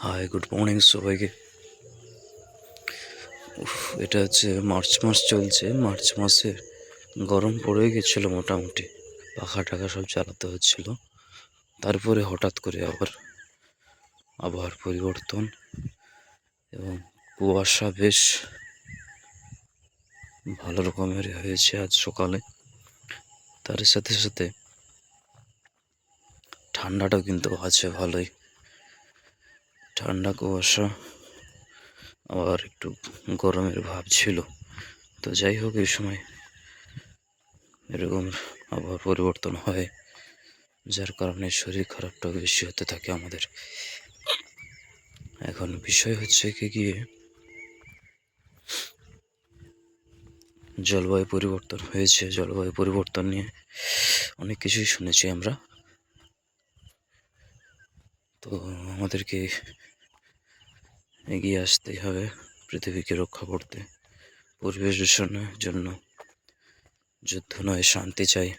High, good morning সবাইকে। এটা হচ্ছে মার্চ মাস চলছে। মার্চ মাসে গরম পড়ে গেছিলো মোটামুটি, পাখা টাখা সব চালাতে হচ্ছিল। তারপরে হঠাৎ করে আবার আবহাওয়ার পরিবর্তন এবং কুয়াশা বেশ ভালো রকমের হয়েছে আজ সকালে। তার সাথে সাথে ঠান্ডাটাও কিন্তু আছে ভালোই, ঠান্ডা কুয়াশা, আবার একটু গরমের ভাব ছিল। তো যাই হোক, এই সময় এরকম আবহাওয়ার পরিবর্তন হয়, যার কারণে শরীর খারাপটাও বেশি হতে থাকে আমাদের। এখন বিষয় হচ্ছে কি গিয়ে, জলবায়ু পরিবর্তন হয়েছে। জলবায়ু পরিবর্তন নিয়ে অনেক কিছুই শুনেছি আমরা। তো আমাদেরকে এগিয়ে আসতেই হবে পৃথিবীকে রক্ষা করতে। পরিবেশ দূষণের জন্য যুদ্ধ নয়, শান্তি চাই।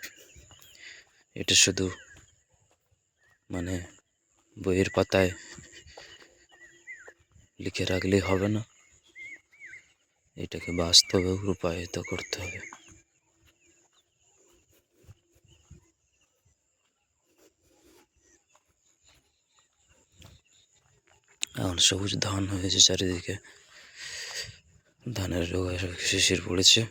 এটা শুধু বইয়ের পাতায় লিখে রাখলেই হবে না, এটাকে বাস্তবে রূপায়িত করতে হবে। এখন সবুজ ধান হয়েছে চারিদিকে, ধানের রোগ শিশির পড়েছে।